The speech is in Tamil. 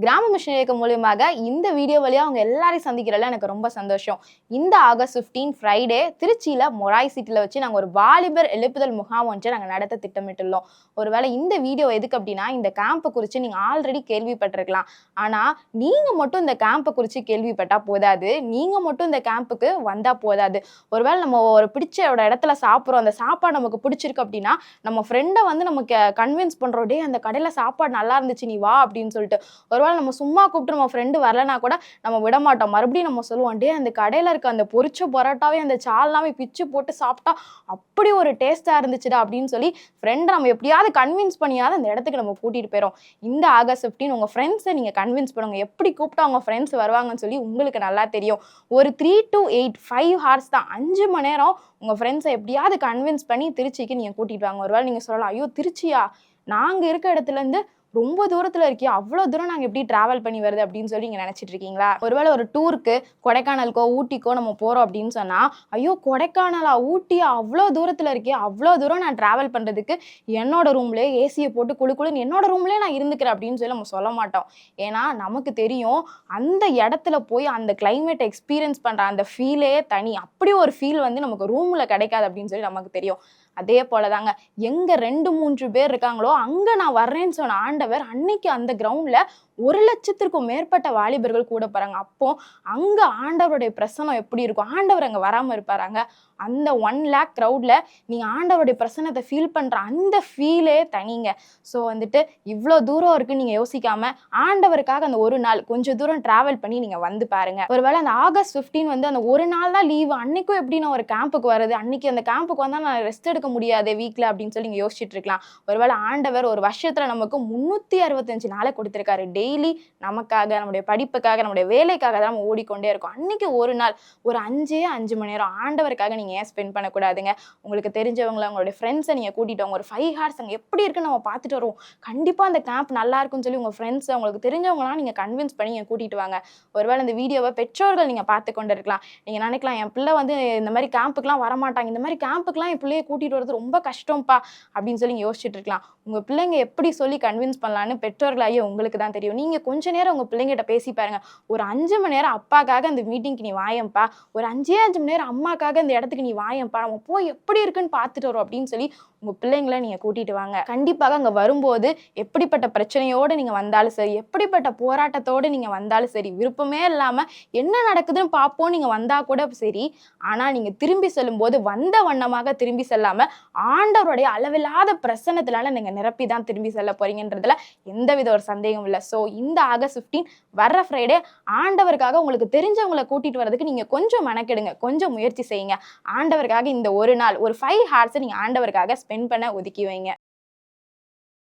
கிராம மிஷன் இயக்கம் மூலியமாக இந்த வீடியோ வழியா அவங்க எல்லாரையும் சந்திக்கிறதுல எனக்கு ரொம்ப சந்தோஷம். இந்த ஆகஸ்ட் 15 ஃப்ரைடே திருச்சியில மொராய் சிட்டில வச்சு நாங்க ஒரு வாலிபர் எழுப்புதல் முகாம் ஒன்றை நாங்க நடத்த திட்டமிட்டுள்ளோம். ஒருவேளை இந்த வீடியோ எதுக்கு அப்படின்னா, இந்த கேம்பை குறித்து நீங்க ஆல்ரெடி கேள்விப்பட்டிருக்கலாம். ஆனா நீங்க மட்டும் இந்த கேம்பை குறித்து கேள்விப்பட்டா போதாது, நீங்க மட்டும் இந்த கேம்புக்கு வந்தா போதாது. ஒருவேளை நம்ம ஒரு பிடிச்ச இடத்துல சாப்பிட்றோம், அந்த சாப்பாடு நமக்கு பிடிச்சிருக்கு அப்படின்னா நம்ம ஃப்ரெண்டை வந்து நமக்கு கன்வின்ஸ் பண்றோம், டே அந்த கடையில சாப்பாடு நல்லா இருந்துச்சு நீ வா அப்படின்னு சொல்லிட்டு. ஒருவேளை நம்ம சும்மா கூப்பிட்டு நம்ம ஃப்ரெண்டு வரலனா கூட நம்ம விட மாட்டோம். மறுபடியும் நம்ம சொல்லுவோம், டே அந்த கடையில இருக்க அந்த பொரிச்ச பரோட்டாவே அந்த சால்னாவே பிச்சு போட்டு சாப்பிட்டா அப்படி ஒரு டேஸ்டா இருந்துச்சுடா அப்படின்னு சொல்லி ஃப்ரெண்டை நம்ம எப்படியாவது கன்வின்ஸ் பண்ணியாவது அந்த இடத்துக்கு நம்ம கூட்டிட்டு போயிடும். இந்த ஆகஸ்ட் 15 உங்க ஃப்ரெண்ட்ஸை நீங்க கன்வின்ஸ் பண்ணுங்க. எப்படி கூப்பிட்டா அவங்க ஃப்ரெண்ட்ஸ் வருவாங்கன்னு சொல்லி உங்களுக்கு நல்லா தெரியும். ஒரு 3 to 8 5 ஹார்ஸ் தான், 5 மணி நேரம் உங்க ஃப்ரெண்ட்ஸை எப்படியாவது கன்வின்ஸ் பண்ணி திருச்சிக்கு நீங்க கூட்டிட்டு வாங்க. ஒருவேளை நீங்க சொல்லலாம், ஐயோ திருச்சியா, நாங்க இருக்க இடத்துல இருந்து ரொம்ப தூரத்துல இருக்கே, அவ்வளோ தூரம் நாங்கள் எப்படி டிராவல் பண்ணி வருது அப்படின்னு சொல்லி நீங்கள் நினச்சிட்டு இருக்கீங்களா? ஒருவேளை ஒரு டூருக்கு கொடைக்கானலுக்கோ ஊட்டிக்கோ நம்ம போகிறோம் அப்படின்னு சொன்னால், ஐயோ கொடைக்கானலா ஊட்டியா அவ்வளோ தூரத்தில் இருக்கே, அவ்வளோ தூரம் நான் டிராவல் பண்ணுறதுக்கு என்னோட ரூம்லேயே ஏசியை போட்டு குளுன்னு என்னோட ரூம்லேயே நான் இருந்துக்கிறேன் அப்படின்னு சொல்லி நம்ம சொல்ல மாட்டோம். ஏன்னா நமக்கு தெரியும் அந்த இடத்துல போய் அந்த கிளைமேட் எக்ஸ்பீரியன்ஸ் பண்ணுற அந்த ஃபீலே தனி. அப்படி ஒரு ஃபீல் வந்து நமக்கு ரூமில் கிடைக்காது அப்படின்னு சொல்லி நமக்கு தெரியும். அதே போல தாங்க, எங்க 2-3 பேர் இருக்காங்களோ அங்க நான் வர்றேன்னு சொன்ன ஆண்டவர் அன்னைக்கு அந்த கிரவுண்ட்ல 1,00,000க்கும் மேற்பட்ட வாலிபர்கள் கூட போறாங்க. அப்போ அங்க ஆண்டவருடைய பிரசனம் எப்படி இருக்கும்? ஆண்டவர் அங்க வராம இருப்பாராங்க? அந்த 1 lakh கிரவுட்ல நீங்க ஆண்டவருடைய பிரசனத்தை ஃபீல் பண்ற அந்த ஃபீலே தனிங்க. ஸோ வந்துட்டு இவ்வளோ தூரம் இருக்கு நீங்க யோசிக்காம ஆண்டவருக்காக அந்த ஒரு நாள் கொஞ்சம் தூரம் டிராவல் பண்ணி நீங்க வந்து பாருங்க. ஒருவேளை அந்த ஆகஸ்ட் 15 வந்து அந்த ஒரு நாள் தான் லீவு, அன்னைக்கும் எப்படி நான் ஒரு கேம்புக்கு வருது, அன்னைக்கு அந்த கேம்புக்கு வந்தா நான் ரெஸ்ட் எடுக்க முடியாது வீக்ல அப்படின்னு சொல்லி நீங்க யோசிச்சுட்டு இருக்கலாம். ஒருவேளை ஆண்டவர் ஒரு வருஷத்துல நமக்கு 365 நாளை கொடுத்திருக்காரு. டெய்லி நமக்காக, நம்முடைய படிப்புக்காக, நம்முடைய வேலைக்காக தான் நம்ம ஓடிக்கொண்டே இருக்கோம். அன்னைக்கு ஒரு நாள் ஒரு 5 மணி நேரம் ஆண்டவருக்காக நீங்க ஏன் ஸ்பெண்ட் பண்ணக்கூடாதுங்க? உங்களுக்கு தெரிஞ்சவங்களை, உங்களுடைய ஃப்ரெண்ட்ஸை நீங்க கூட்டிட்டு வாங்க. ஒரு 5 ஹார்ஸ் அங்கே எப்படி இருக்குன்னு நம்ம பார்த்துட்டு வருவோம். கண்டிப்பா அந்த கேம்ப் நல்லா இருக்குன்னு சொல்லி உங்க ஃப்ரெண்ட்ஸ், உங்களுக்கு தெரிஞ்சவங்களாம் நீங்க கன்வின்ஸ் பண்ணி நீங்க கூட்டிட்டு வாங்க. ஒருவேளை இந்த வீடியோவை பெற்றோர்கள் நீங்க பார்த்து கொண்டு இருக்கலாம். நீங்க நினைக்கலாம், என் பிள்ளை வந்து இந்த மாதிரி கேம்புக்குலாம் வரமாட்டாங்க, இந்த மாதிரி கேம்புக்குலாம் என் பிள்ளையை கூட்டிட்டு வரது ரொம்ப கஷ்டம்ப்பா அப்படின்னு சொல்லி யோசிச்சுட்டு இருக்கலாம். உங்க பிள்ளைங்க எப்படி சொல்லி கன்வின்ஸ் பண்ணலான்னு பெற்றோர்களாகிய உங்களுக்கு தான் தெரியும். நீங்க கொஞ்ச நேரம் உங்க பிள்ளைங்கிட்ட பேசி பாருங்க. ஒரு 5 மணி நேரம் அப்பாக்காக அந்த மீட்டிங்க்கு நீ வாயம்பா, ஒரு 5 மணி நேரம் அம்மாக்காக இந்த இடத்துக்கு நீ வாயம்பா, நம்ம போய் எப்படி இருக்குன்னு பார்த்துட்டு வரோம் அப்படின்னு சொல்லி உங்க பிள்ளைங்களை நீங்க கூட்டிட்டு வாங்க. கண்டிப்பாக அங்க வரும்போது எப்படிப்பட்ட பிரச்சனையோடு நீங்க வந்தாலும் சரி, எப்படிப்பட்ட போராட்டத்தோடு நீங்க வந்தாலும் சரி, விருப்பமே இல்லாம என்ன நடக்குதுன்னு பார்ப்போம் நீங்க வந்தா கூட சரி, ஆனா நீங்க திரும்பி செல்லும்போது வந்த வண்ணமாக திரும்பி செல்லாம ஆண்டவருடைய அளவில்லாத பிரசன்னத்தினால நீங்க நிரப்பி தான் திரும்பி செல்ல போறீங்கன்றதுல எந்தவித ஒரு சந்தேகம் இல்லை. ஸோ இந்த ஆகஸ்ட் 15 வர்ற ஃப்ரைடே ஆண்டவருக்காக உங்களுக்கு தெரிஞ்சவங்களை கூட்டிட்டு வரதுக்கு நீங்க கொஞ்சம் மெனக்கெடுங்க, கொஞ்சம் முயற்சி செய்யுங்க. ஆண்டவருக்காக இந்த ஒரு நாள் ஒரு 5 ஹார்ஸ் நீங்க ஆண்டவருக்காக ஸ்பெண்ட் பண்ண ஒதுக்கி வைங்க.